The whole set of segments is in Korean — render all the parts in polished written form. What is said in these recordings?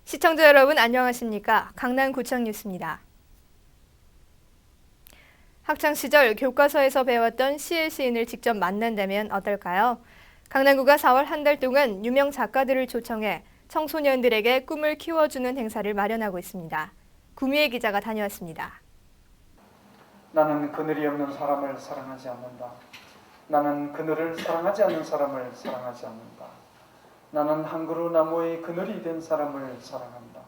시청자 여러분 안녕하십니까? 강남구청 뉴스입니다. 학창시절 교과서에서 배웠던 시의 시인을 직접 만난다면 어떨까요? 강남구가 4월 한 달 동안 유명 작가들을 초청해 청소년들에게 꿈을 키워주는 행사를 마련하고 있습니다. 구미애 기자가 다녀왔습니다. 나는 그늘이 없는 사람을 사랑하지 않는다. 나는 그늘을 사랑하지 않는 사람을 사랑하지 않는다. 나는 한 그루 나무의 그늘이 된 사람을 사랑한다.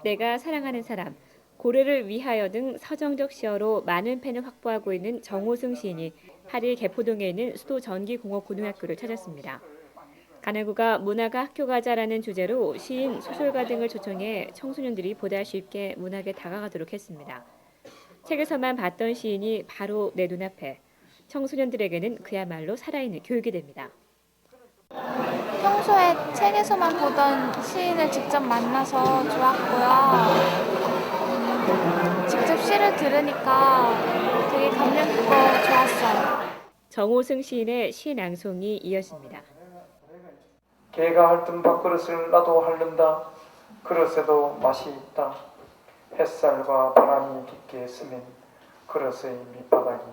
내가 사랑하는 사람, 고래를 위하여 등 서정적 시어로 많은 팬을 확보하고 있는 정호승 시인이 8일 개포동에 있는 수도 전기공업고등학교를 찾았습니다. 강남구가 문화가 학교 가자라는 주제로 시인, 소설가 등을 초청해 청소년들이 보다 쉽게 문학에 다가가도록 했습니다. 책에서만 봤던 시인이 바로 내 눈앞에, 청소년들에게는 그야말로 살아있는 교육이 됩니다. 평소에 책에서만 보던 시인을 직접 만나서 좋았고요. 직접 시를 들으니까 되게 감명 깊고 좋았어요. 정호승 시인의 시 낭송이 이어집니다. 개가 핥은 밥그릇을 나도 핥는다. 그릇에도 맛이 있다. 햇살과 바람이 깊게 스민 그릇의 밑바닥이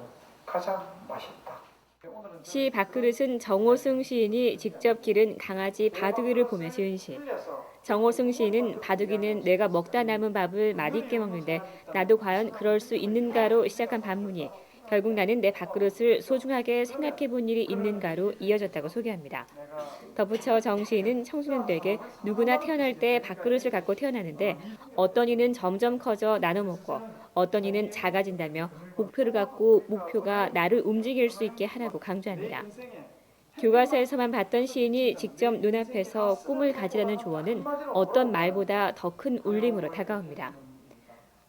가장 맛있다. 시 밥그릇은 정호승 시인이 직접 기른 강아지 바둑이를 보며 지은 시. 정호승 시인은 바둑이는 내가 먹다 남은 밥을 맛있게 먹는데 나도 과연 그럴 수 있는가로 시작한 반문이 결국 나는 내 밥그릇을 소중하게 생각해 본 일이 있는가로 이어졌다고 소개합니다. 덧붙여 정 시인은 청소년들에게 누구나 태어날 때 밥그릇을 갖고 태어나는데 어떤 이는 점점 커져 나눠 먹고 어떤 이는 작아진다며 목표를 갖고 목표가 나를 움직일 수 있게 하라고 강조합니다. 교과서에서만 봤던 시인이 직접 눈앞에서 꿈을 가지라는 조언은 어떤 말보다 더 큰 울림으로 다가옵니다.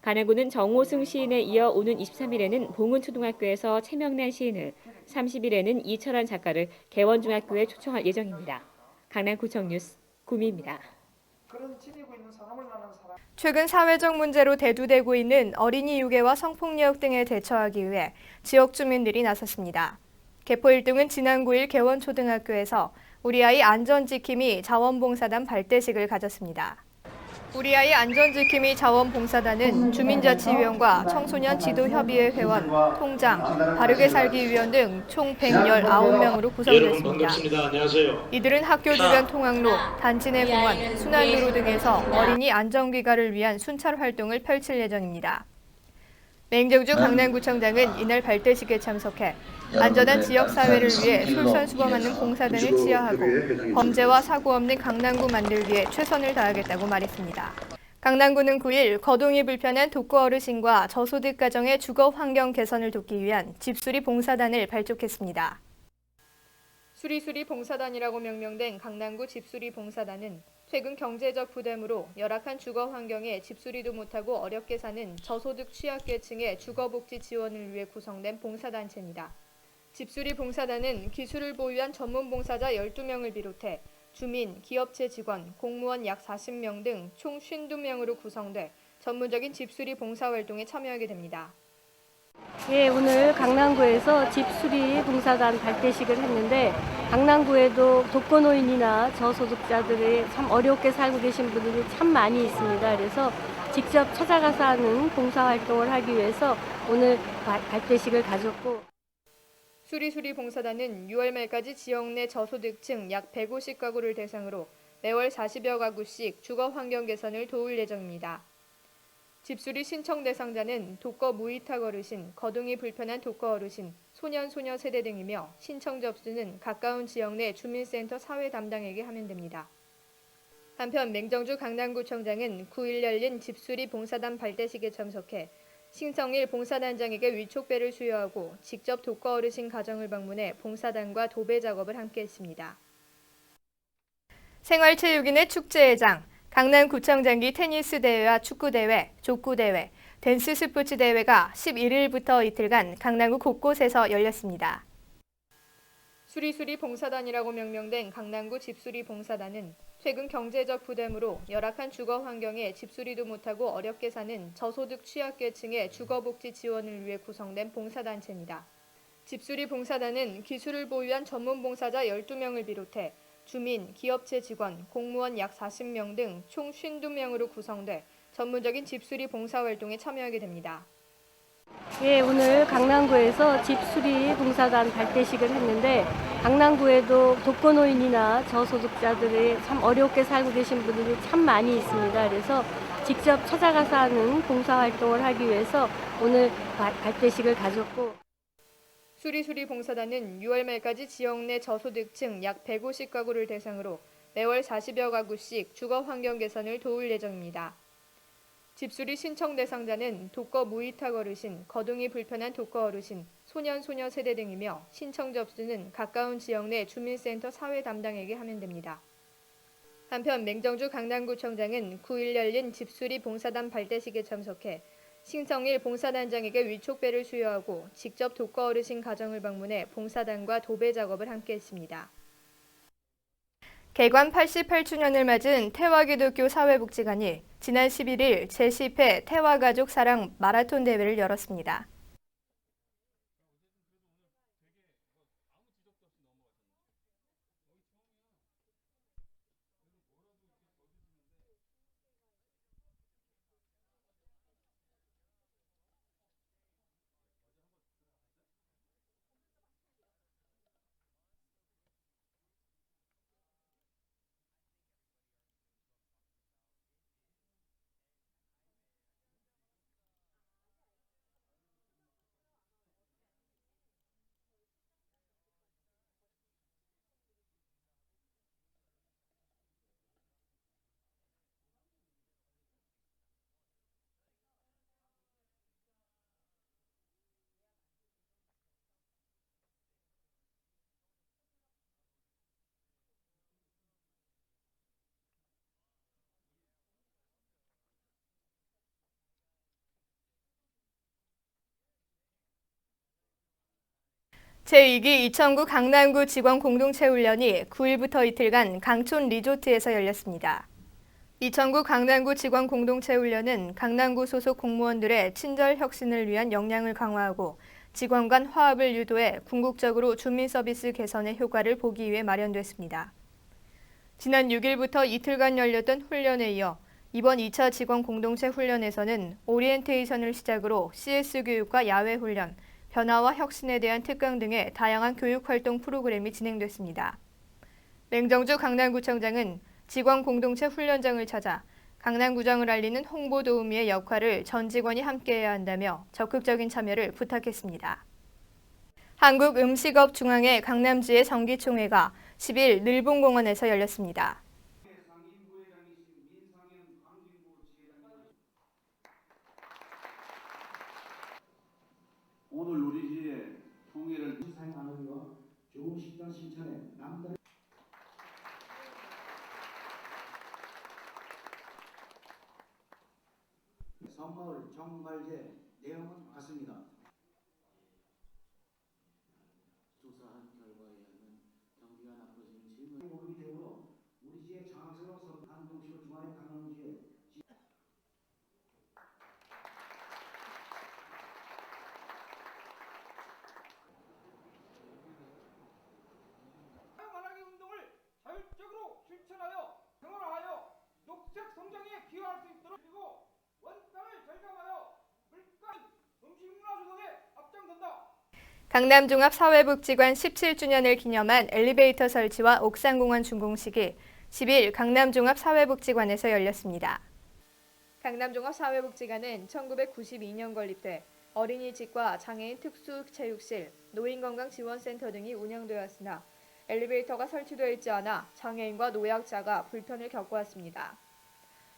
강남구는 정호승 시인에 이어 오는 23일에는 봉은초등학교에서 최명란 시인을, 30일에는 이철환 작가를 개원중학교에 초청할 예정입니다. 강남구청 뉴스 구미입니다. 최근 사회적 문제로 대두되고 있는 어린이 유괴와 성폭력 등에 대처하기 위해 지역 주민들이 나섰습니다. 개포 1동은 지난 9일 개원초등학교에서 우리 아이 안전지킴이 자원봉사단 발대식을 가졌습니다. 우리 아이 안전지킴이 자원봉사단은 주민자치위원과 청소년 지도협의회 회원, 통장, 바르게 살기 위원 등 총 119명으로 구성됐습니다. 이들은 학교 주변 통학로, 단지 내 공원, 순환도로 등에서 어린이 안전귀가를 위한 순찰 활동을 펼칠 예정입니다. 맹정주 강남구청장은 이날 발대식에 참석해 안전한 지역사회를 위해 솔선수범하는 봉사단을 지향하고 범죄와 사고 없는 강남구 만들기에 최선을 다하겠다고 말했습니다. 강남구는 9일 거동이 불편한 독거 어르신과 저소득 가정의 주거 환경 개선을 돕기 위한 집수리 봉사단을 발족했습니다. 수리수리 봉사단이라고 명명된 강남구 집수리 봉사단은 최근 경제적 부담으로 열악한 주거 환경에 집수리도 못하고 어렵게 사는 저소득 취약계층의 주거복지 지원을 위해 구성된 봉사단체입니다. 집수리 봉사단은 기술을 보유한 전문 봉사자 12명을 비롯해 주민, 기업체 직원, 공무원 약 40명 등 총 52명으로 구성돼 전문적인 집수리 봉사활동에 참여하게 됩니다. 예, 오늘 강남구에서 집수리 봉사단 발대식을 했는데 강남구에도 독거노인이나 저소득자들이 참 어렵게 살고 계신 분들이 참 많이 있습니다. 그래서 직접 찾아가서 하는 봉사활동을 하기 위해서 오늘 발대식을 가졌고 수리수리 봉사단은 6월 말까지 지역 내 저소득층 약 150가구를 대상으로 매월 40여 가구씩 주거 환경 개선을 도울 예정입니다. 집수리 신청 대상자는 독거 무위탁 어르신, 거동이 불편한 독거 어르신, 소년, 소녀 세대 등이며 신청 접수는 가까운 지역 내 주민센터 사회 담당에게 하면 됩니다. 한편 맹정주 강남구청장은 9일 열린 집수리 봉사단 발대식에 참석해 신성일 봉사단장에게 위촉배를 수여하고 직접 독거 어르신 가정을 방문해 봉사단과 도배 작업을 함께 했습니다. 생활체육인의 축제회장, 강남구청장기 테니스 대회와 축구 대회, 족구 대회, 댄스 스포츠 대회가 11일부터 이틀간 강남구 곳곳에서 열렸습니다. 수리수리 봉사단이라고 명명된 강남구 집수리 봉사단은 최근 경제적 부담으로 열악한 주거 환경에 집수리도 못하고 어렵게 사는 저소득 취약계층의 주거복지 지원을 위해 구성된 봉사단체입니다. 집수리 봉사단은 기술을 보유한 전문 봉사자 12명을 비롯해 주민, 기업체 직원, 공무원 약 40명 등 총 52명으로 구성돼 전문적인 집수리 봉사활동에 참여하게 됩니다. 예, 오늘 강남구에서 집수리 봉사단 발대식을 했는데 강남구에도 독거노인이나 저소득자들이 참 어렵게 살고 계신 분들이 참 많이 있습니다. 그래서 직접 찾아가서 하는 봉사활동을 하기 위해서 오늘 발대식을 가졌고 수리수리 봉사단은 6월 말까지 지역 내 저소득층 약 150가구를 대상으로 매월 40여 가구씩 주거 환경 개선을 도울 예정입니다. 집수리 신청 대상자는 독거 무위탁 어르신, 거동이 불편한 독거 어르신, 소년, 소녀 세대 등이며 신청 접수는 가까운 지역 내 주민센터 사회 담당에게 하면 됩니다. 한편 맹정주 강남구청장은 9일 열린 집수리 봉사단 발대식에 참석해 신성일 봉사단장에게 위촉배를 수여하고 직접 독거 어르신 가정을 방문해 봉사단과 도배 작업을 함께 했습니다. 개관 88주년을 맞은 태화기독교 사회복지관이 지난 11일 제10회 태화가족 사랑 마라톤 대회를 열었습니다. 제2기 이천구 강남구 직원 공동체 훈련이 9일부터 이틀간 강촌 리조트에서 열렸습니다. 이천구 강남구 직원 공동체 훈련은 강남구 소속 공무원들의 친절 혁신을 위한 역량을 강화하고 직원 간 화합을 유도해 궁극적으로 주민 서비스 개선의 효과를 보기 위해 마련됐습니다. 지난 6일부터 이틀간 열렸던 훈련에 이어 이번 2차 직원 공동체 훈련에서는 오리엔테이션을 시작으로 CS 교육과 야외 훈련, 변화와 혁신에 대한 특강 등의 다양한 교육활동 프로그램이 진행됐습니다. 맹정주 강남구청장은 직원 공동체 훈련장을 찾아 강남구장을 알리는 홍보 도우미의 역할을 전 직원이 함께해야 한다며 적극적인 참여를 부탁했습니다. 한국음식업중앙회 강남지회 정기총회가 10일 늘봉공원에서 열렸습니다. 오늘 우리 지에 통일을 사회 나누기와 좋은 식당 실천에 남다른 섬마을 정발제 내용은 같습니다. 조사한 결과에 의하면 경비가 나빠지는 질문 오르기 때문에 우리 지의 장학생으로 선한 동시로 중앙의 강남지에 말하기 운동을 자율적으로 실천하여 생활하여 녹색 성장에 기여할 수 있도록 그리고 원가를 절감하여 물가 음식문화 조성에 앞장선다. 강남종합사회복지관 17주년을 기념한 엘리베이터 설치와 옥상공원 준공식이 10일 강남종합사회복지관에서 열렸습니다. 강남종합사회복지관은 1992년 건립돼 어린이집과 장애인 특수체육실, 노인건강지원센터 등이 운영되었으나 엘리베이터가 설치되어 있지 않아 장애인과 노약자가 불편을 겪어왔습니다.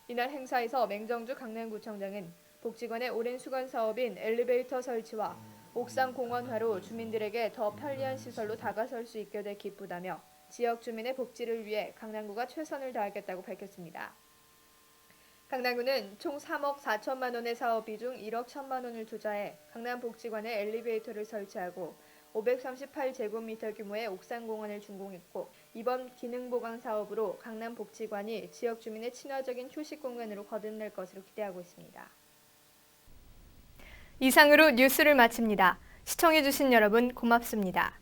이날 행사에서 맹정주 강남구청장은 복지관의 오랜 수건 사업인 엘리베이터 설치와 옥상 공원화로 주민들에게 더 편리한 시설로 다가설 수 있게 돼 기쁘다며 지역 주민의 복지를 위해 강남구가 최선을 다하겠다고 밝혔습니다. 강남구는 총 3억 4천만 원의 사업비 중 1억 1천만 원을 투자해 강남복지관에 엘리베이터를 설치하고 538제곱미터 규모의 옥상공원을 준공했고 이번 기능보강 사업으로 강남복지관이 지역 주민의 친화적인 휴식 공간으로 거듭날 것으로 기대하고 있습니다. 이상으로 뉴스를 마칩니다. 시청해주신 여러분 고맙습니다.